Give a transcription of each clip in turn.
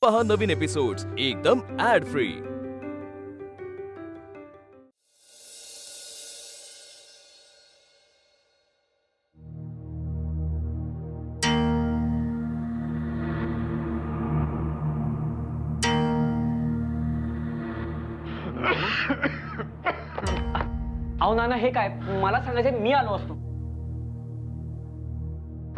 पहा नवीन एपिसोड्स एकदम add free. अहो नाना हे काय मला सांगायचं मी आलो असतो।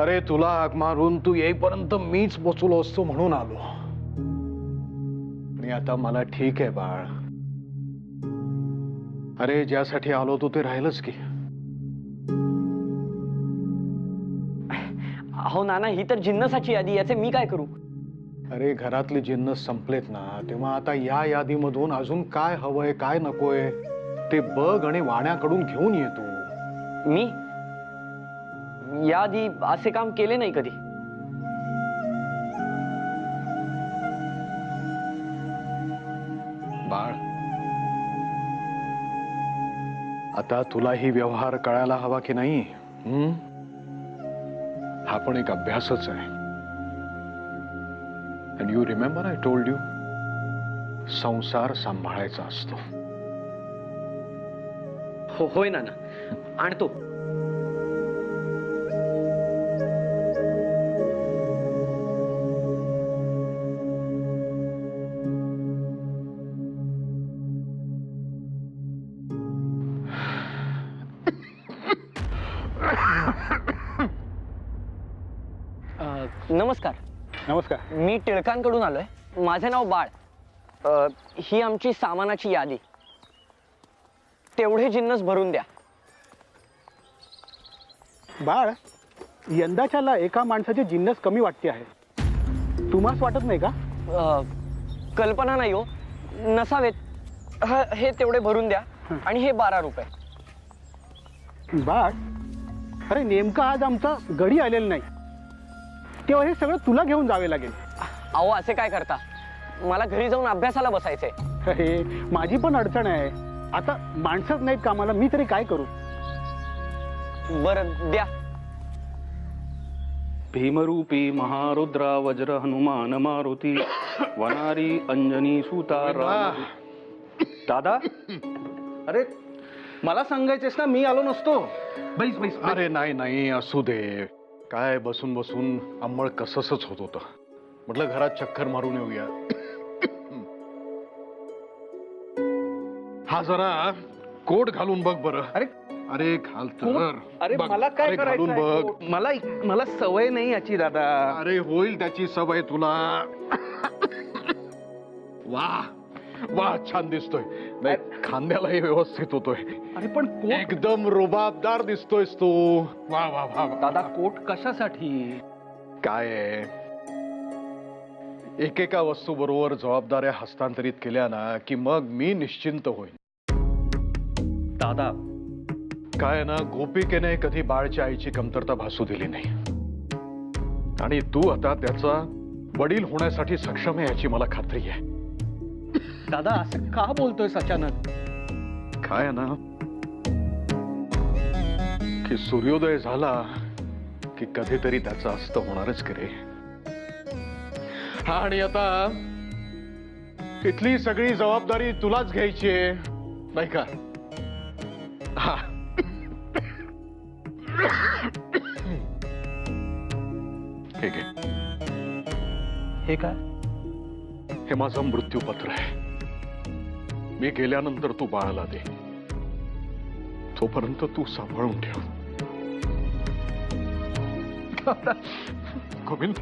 अरे तुला आग मारून तू येईपर्यंत मीच पोचलो असतो म्हणून आलो। आणि आता मला ठीक आहे बाळ। अरे ज्यासाठी आलो तू ते राहिलंच की। अहो नाना ही तर जिन्नसाची यादी, याचे मी काय करू? अरे घरातले जिन्नस संपलेत ना, तेव्हा आता या यादीमधून अजून काय हवंय काय नकोय ते बघ आणि वाण्याकडून घेऊन येतो। मी यादी असे काम केले नाही कधी। बाळ आता तुलाही व्यवहार कळायला हवा की नाही? हा पण एक अभ्यासच आहे। And you remember I told you, संसार सांभाळायचा असतो। होय नाना, आणतो। नमस्कार। नमस्कार। मी टिळकांकडून आलोय। माझे नाव बाळ। ही आमची सामानाची यादी, तेवढे जिन्नस भरून द्या। बाळ यंदाच्याला एका माणसाचे जिन्नस कमी वाटते आहे, तुम्हास वाटत नाही का? कल्पना नाही हो, नसावेत। हे तेवढे भरून द्या आणि हे 12 रुपये। बाळ अरे नेमका आज आमचा गडी आलेला नाही, तेव्हा हे सगळं तुला घेऊन जावे लागेल। अहो असे काय करता, मला घरी जाऊन अभ्यासाला बसायचंय। अरे माझी पण अडचण आहे, आता माणसंच नाहीत कामाला, मी तरी काय करू? बरं द्या। भीमरूपी महारुद्रा वज्र हनुमान मारुती वनारी अंजनी सुता राम। दादा अरे मला सांगायचेस ना, मी आलो नसतो। बैस बैस। अरे नाही नाही असू दे, काय बसून बसून अंमळ कसंच होत होतं, म्हटलं घरात चक्कर मारून येऊया। हा जरा कोट घालून बघ बरं। अरे अरे घाल तर। अरे बघ, मला काय अरे घालून बघ। करायचं? मला सवय नाही याची दादा। अरे होईल त्याची सवय तुला। वाह वाह छान दिसतोय, नाही खांद्यालाही व्यवस्थित होतोय। अरे पण कोट एकदम रुबाबदार दिसतोयस तू। वा वा वा दादा, कोट कशासाठी? काय आहे, एकेका वस्तू बरोबर जबाबदाऱ्या हस्तांतरित केल्या ना की मग मी निश्चिंत होईन। दादा काय ना, गोपिकेने कधी बाळच्या आईची कमतरता भासू दिली नाही, आणि तू आता त्याचा वडील होण्यासाठी सक्षम आहे याची मला खात्री आहे। दादा असं का बोलतोयस अचानक? काय ना की सूर्योदय झाला की कधीतरी त्याचं अस्त होणारच की रे। हा आणि आता इथली सगळी जबाबदारी तुलाच घ्यायची आहे नाही का? हा ठीक आहे। हे काय? हे माझं मृत्यूपत्र आहे। मी गेल्यानंतर तू बाळाला दे, तोपर्यंत तू सांभाळून ठेव। गोविंद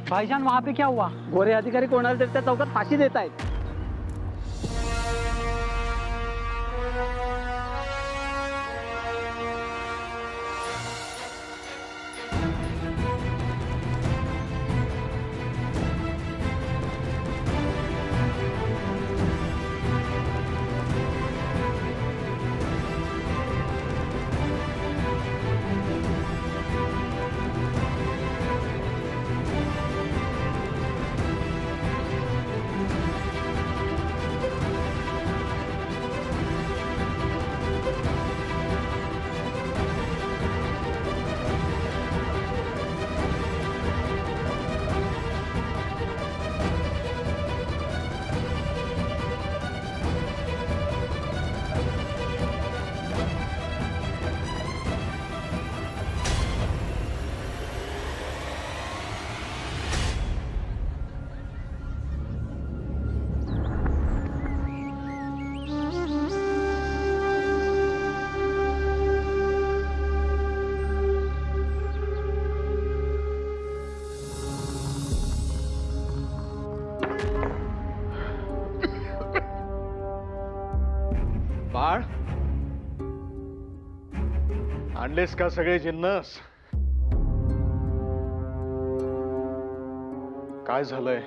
भाईजान वहां पे क्या हुआ? गोरे अधिकारी कोणाला तरी त्या चौकात फाशी देत आहेत। बाळ, आणलेस का सगळे जिन्नस? काय झालंय?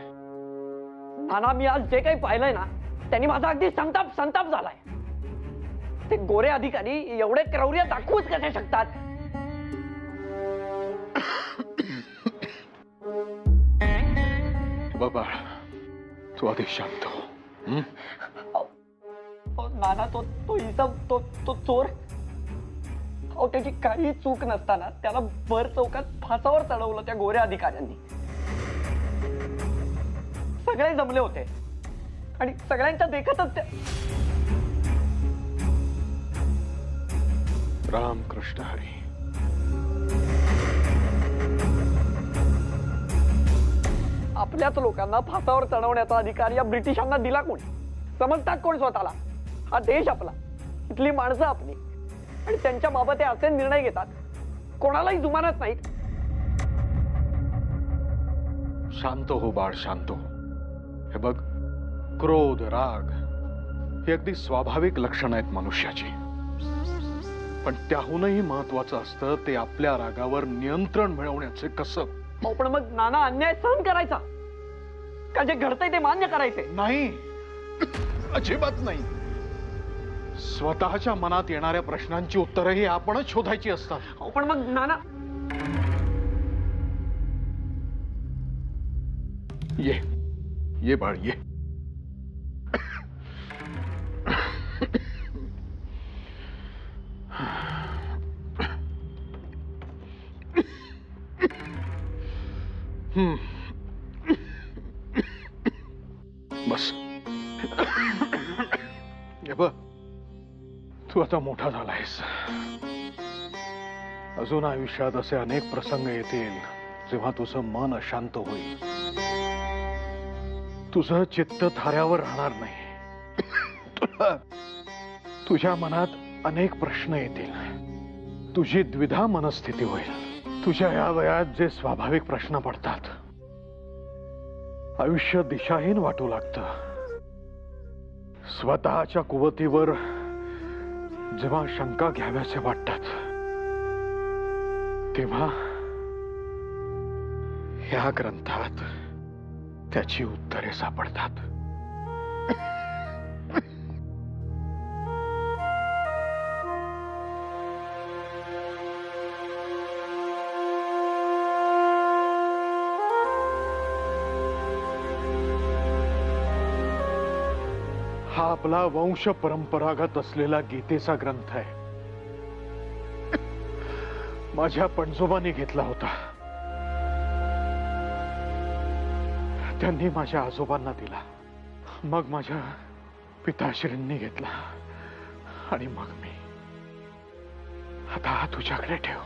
नाना, मी आज जे काही पाहिलंय ना, त्यांनी माझा अगदी संताप संताप झालाय. ते गोरे अधिकारी एवढे क्रौर्य दाखवूच कसे शकतात? बाबा, तू आधी शांत हो. हं? नाना, तो इसम, तो चोर, अहो त्याची काही चूक नसताना त्याला भर चौकात फासावर चढवलं त्या गोऱ्या अधिकाऱ्यांनी. सगळे जमले होते आणि सगळ्यांच्या देखतच त्या राम कृष्ण हरी. आपल्याच लोकांना फासावर चढवण्याचा अधिकार या ब्रिटिशांना दिला कोणी? समजतात कोण स्वतःला? हा देश आपला, इथली माणसं आपली, आणि त्यांच्या बाबत हे असे निर्णय घेतात, कोणालाही जुमानत नाहीत. शांत हो बाळ, शांत हो. हे बघ, क्रोध, राग ही अगदी स्वाभाविक लक्षणं आहेत मनुष्याची. पण त्याहूनही महत्वाचं असतं ते आपल्या रागावर नियंत्रण मिळवण्याचे कसं. अहो, पण मग नाना, अन्याय सहन करायचा का जे घडतंय ते मान्य करायचे? नाही, अजिबात नाही. स्वतःच्या मनात येणाऱ्या प्रश्नांची उत्तरही आपणच शोधायची असतात. अहो, पण मग नाना, ये बाळ, ये. बस. हे बघ, तू आता मोठा झालायस. अजून आयुष्यात असे अनेक प्रसंग येतील जेव्हा तुझं मन अशांत होईल, तुझं चित्त थाऱ्यावर राहणार नाही. तुझ्या मनात अनेक प्रश्न येतील, तुझी द्विधा मनस्थिती होईल. तुझ्या या वयात जे स्वाभाविक प्रश्न पडतात, आयुष्य दिशाहीन वाटू लागतं. स्वतःच्या कुवतीवर जेव्हा शंका घ्याव्याचे वाटतात, तेव्हा या ग्रंथात त्याची उत्तरे सापडतात. हा आपला वंश परंपरागत असलेला गीतेचा ग्रंथ आहे. माझ्या पणजोबांनी घेतला होता. त्यांनी माझ्या आजोबांना दिला, मग माझ्या पिताश्रींनी घेतला, आणि मग मी. आता हा तुझ्याकडे ठेव.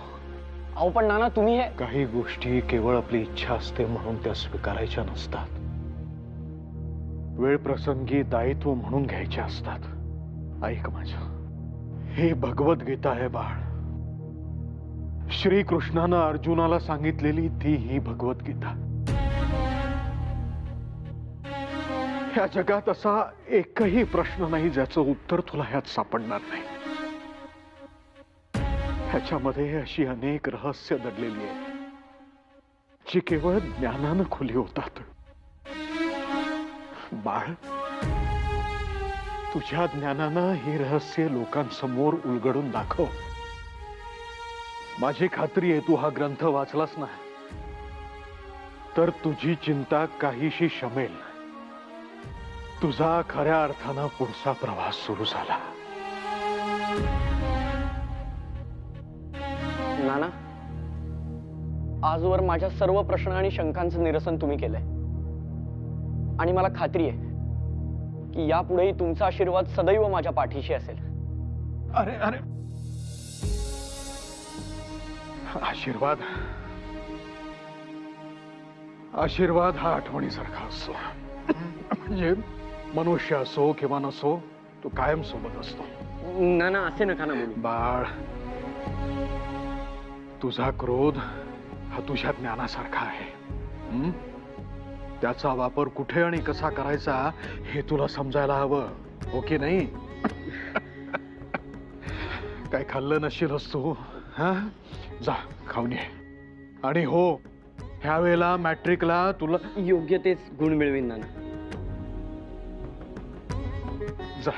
अहो पण नाना, तुम्ही हे काही गोष्टी केवळ आपली इच्छा असते म्हणून त्या स्वीकारायच्या नसतात. वेळ प्रसंगी दायित्व म्हणून घ्यायच्या असतात. ऐक माझं, हे भगवद्गीता आहे बाळ. श्रीकृष्णानं अर्जुनाला सांगितलेली ती ही भगवद्गीता. ह्या जगात असा एकही प्रश्न नाही ज्याचं उत्तर तुला ह्यात सापडणार नाही. ह्याच्यामध्ये अशी अनेक रहस्य दडलेली आहेत जी केवळ ज्ञानानं खुली होतात. बाळ, तुझ्या ज्ञानानं ही रहस्य लोकांसमोर उलगडून दाखव. माझी खात्री आहे, तू हा ग्रंथ वाचलास ना तर तुझी चिंता काहीशी शमेल. तुझा खऱ्या अर्थानं पुढचा प्रवास सुरू झाला. नाना, आजवर माझ्या सर्व प्रश्न आणि शंकांचं निरसन तुम्ही केलंय, आणि मला खात्री आहे की यापुढेही तुमचा आशीर्वाद सदैव माझ्या पाठीशी असेल. अरे अरे, आशीर्वाद आशीर्वाद हा आठवणीसारखा असतो. म्हणजे मनुष्य असो किंवा नसो, तो कायम सोबत असतो. नाना, असे नका ना बोलू. बाळ, तुझा क्रोध हा तुझ्या ज्ञानासारखा आहे. त्याचा वापर कुठे आणि कसा करायचा हे तुला समजायला हवं, हो की नाही? काय खाल्लं नशीलच तू. हा, जा खाऊन ये. आणि हो, ह्या वेळेला मॅट्रिकला तुला योग्य तेच गुण मिळवीन नाना. जा.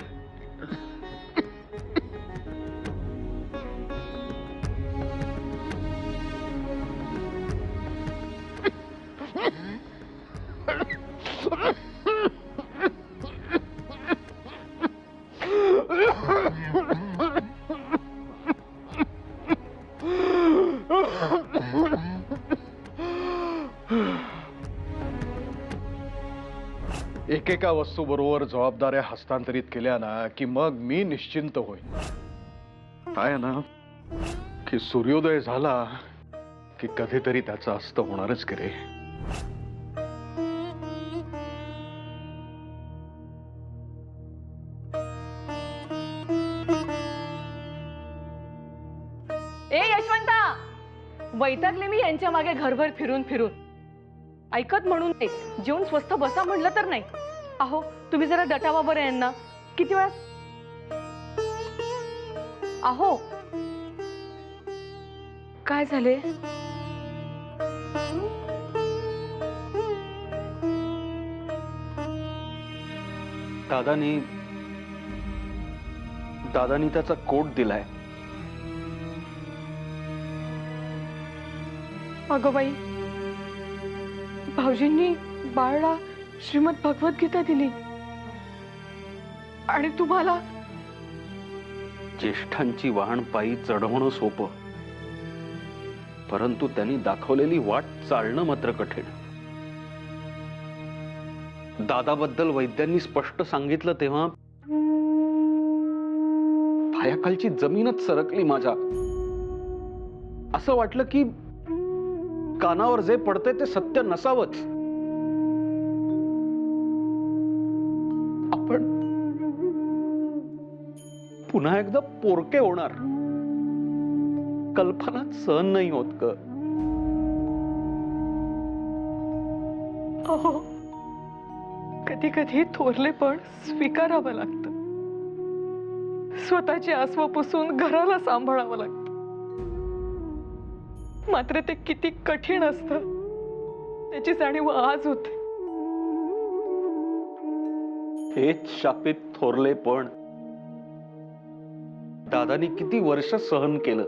एकेका वस्तू बरोबर जबाबदाऱ्या हस्तांतरित केल्या ना की मग मी निश्चिंत होईन. काय ना की सूर्योदय झाला की कधीतरी त्याचा अस्त होणारच की रे. ए यशवंता, वैतागले मी यांच्या मागे घरभर फिरून फिरून. ऐकत म्हणून नाही, जेवून स्वस्थ बसा म्हणलं तर नाही. अहो तुम्ही जरा दटावा बरं यांना. किती वेळा. अहो काय झाले? दादानी त्याचा कोट दिलाय. अगं बाई, भाऊजींनी बाळला श्रीमद भगवद्गीता दिली आणि तुम्हाला. ज्येष्ठांची वाहन पायी चढवणं सोपं, परंतु त्यांनी दाखवलेली वाट चालणं मात्र कठीण. दादाबद्दल वैद्यांनी स्पष्ट सांगितलं तेव्हा पायाखालची जमीनच सरकली माझ्या. असं वाटलं की कानावर जे पडते ते सत्य नसावंच. आपण पुन्हा एकदा पोरके होणार, कल्पना सहन नाही होत ग. अहो कधी कधी थोरलेपण स्वीकारावं लागतं. स्वतःची आसवं पुसून घराला सांभाळावं लागतं. मात्र ते किती कठीण असतं त्याची जाणीव आज होते. हेच शापित थोरलेपण दादानी किती वर्ष सहन केलं.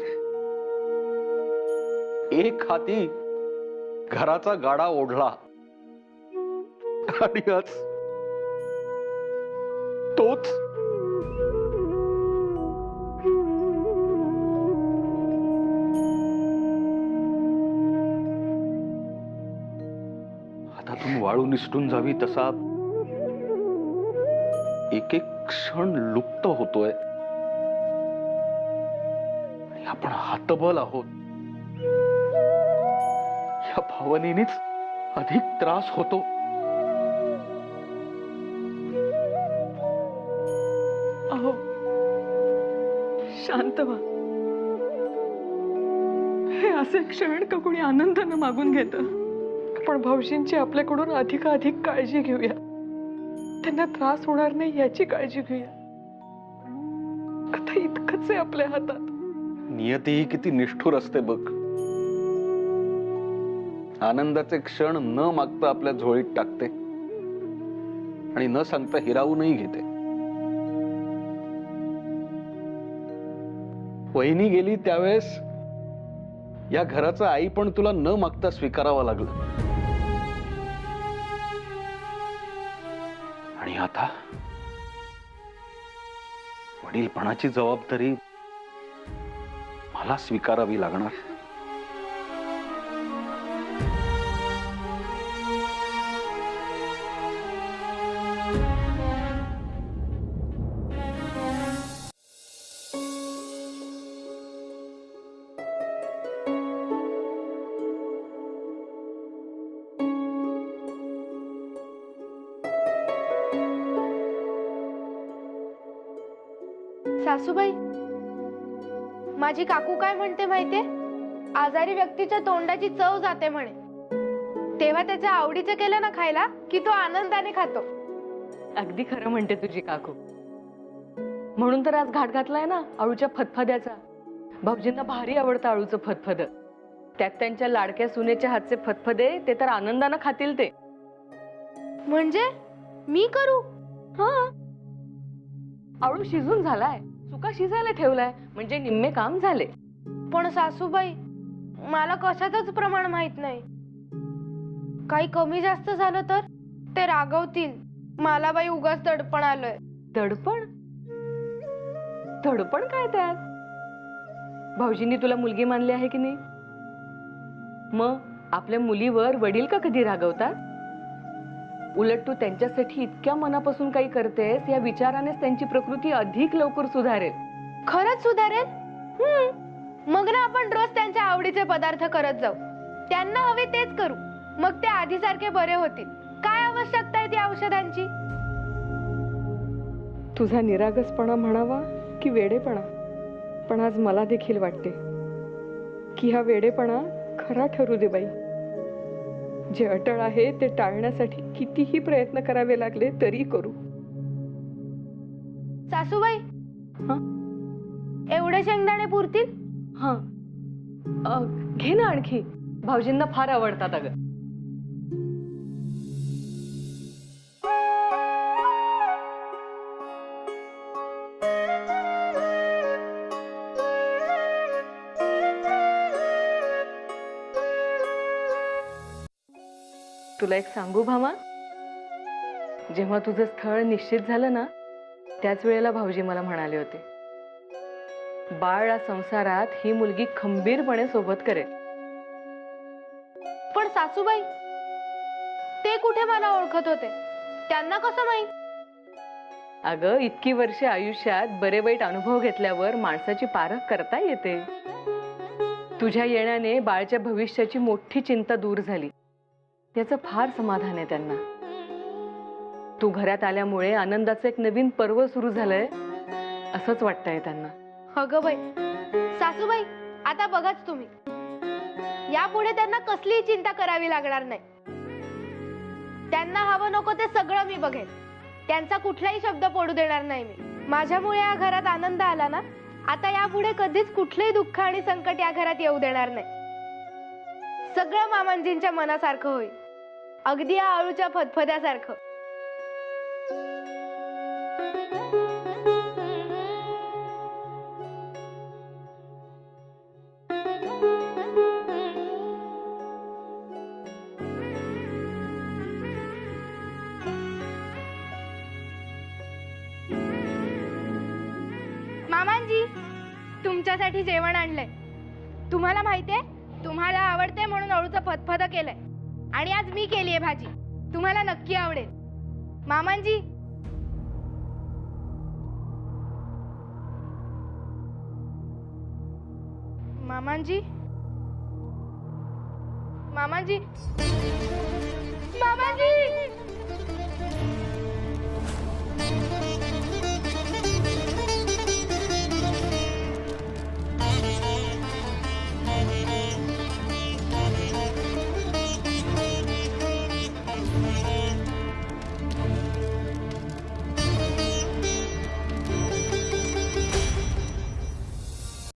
एक हाती घराचा गाडा ओढला आणि आज तोच हातातून वाळू निसटून जावी तसा एक एक क्षण लुप्त होतोय. आणि आपण हतबल आहोत या भावनेनेच अधिक त्रास होतो. अहो शांत व्हा. हे असे क्षण का कोणी आनंदानं मागून घेतं. आपण भाऊजींची आपल्याकडून अधिकाधिक काळजी घेऊया. त्यांना त्रास होणार नाही याची काळजी घेऊया. आता इतकंच आहे आपल्या हातात. नियती ही किती निष्ठुर असते बघ. आनंदाचे क्षण न मागता आपल्या झोळीत टाकते आणि न सांगता हिरावूनही घेते. वहिनी गेली त्यावेळेस या घराचं आई पण तुला न मागता स्वीकारावं लागलं. आणि आता वडीलपणाची जबाबदारी मला स्वीकारावी लागणार. सासूबाई, माझी काकू काय म्हणते माहितीये? आजारी व्यक्तीच्या तोंडाची चव जाते म्हणे. तेव्हा त्याच्या आवडीचं केलं ना खायला की तो आनंदाने खातो. अगदी खरं म्हणते तुझी काकू. म्हणून तर आज घाट घातलाय ना आळूच्या फतफद्याचा. भाऊजींना भारी आवडतं आळूचं फतफद. त्यात त्यांच्या लाडक्या सुनेच्या हातचे फतफदे ते तर आनंदानं खातील ते. म्हणजे मी करू? हा, आळू शिजून झालाय, सुका शिजायला ठेवलाय, म्हणजे निम्मे काम झाले. पण सासूबाई, मला कशाचंच प्रमाण माहित नाही. काही कमी जास्त झालं तर ते रागवतील. मला बाई उगाच दडपण आलंय. दडपण? दडपण काय त्यात? भाऊजींनी तुला मुलगी मानली आहे की नाही? मग आपल्या मुलीवर वडील का कधी रागवतात? उलट तू त्यांच्यासाठी इतक्या मनापासून काही करतेस या विचारानेच त्यांची प्रकृती अधिक लवकर सुधारेल. खरंच सुधारेल? मग ना आपण रोज त्यांच्या आवडीचे पदार्थ करत जाऊ. त्यांना हवे तेच करू. मग ते आधीसारखे बरे होतील. काय आवश्यकता आहे ती औषधांची? तुझा निरागसपणा म्हणावा की वेडेपणा, पण आज मला देखील वाटते की हा वेडेपणा खरा ठरू दे बाई. जे अटळ आहे ते टाळण्यासाठी कितीही प्रयत्न करावे लागले तरी करू. सासूबाई, हा? एवढे शेंगदाणे पुरतील? हा, घे ना आणखी. भाऊजींना फार आवडतात अगं. तुला एक सांगू भामा, जेव्हा तुझं स्थळ निश्चित झालं ना त्याच वेळेला भाऊजी मला म्हणाले होते, बाळा संसारात ही मुलगी खंबीरपणे सोबत करेल. पण सासूबाई, ते कुठे मला ओळखत होते? त्यांना कसं माहित? अगं, इतकी वर्षे आयुष्यात बरे वाईट अनुभव घेतल्यावर माणसाची पारख करता येते. तुझ्या येण्याने बाळच्या भविष्याची मोठी चिंता दूर झाली, याचं फार समाधान आहे त्यांना. तू घरात आल्यामुळे आनंदाचं एक नवीन पर्व सुरू झालंय असंच वाटतंय त्यांना. अगं बाई, सासूबाई, आता बघाच तुम्ही. यापुढे त्यांना कसलीही चिंता करावी लागणार नाही. त्यांना हवं नको ते सगळं मी बघेन. त्यांचा कुठलाही शब्द पडू देणार नाही मी. माझ्यामुळे या घरात आनंद आला ना, आता यापुढे कधीच कुठलंही दुःख आणि संकट या घरात येऊ देणार नाही. सगळं मामांजींच्या मनासारखं होईल, अगदी या आळूच्या फतफद्यासारखं. मामांजी, तुमच्यासाठी जेवण आणलंय. तुम्हाला माहितीये, तुम्हाला आवडते म्हणून अळूचं फतफद केलंय. आणि आज मी केलीये भाजी. तुम्हाला नक्की आवडेल. मामांजी, मामांजी, मामांजी, मामांजी.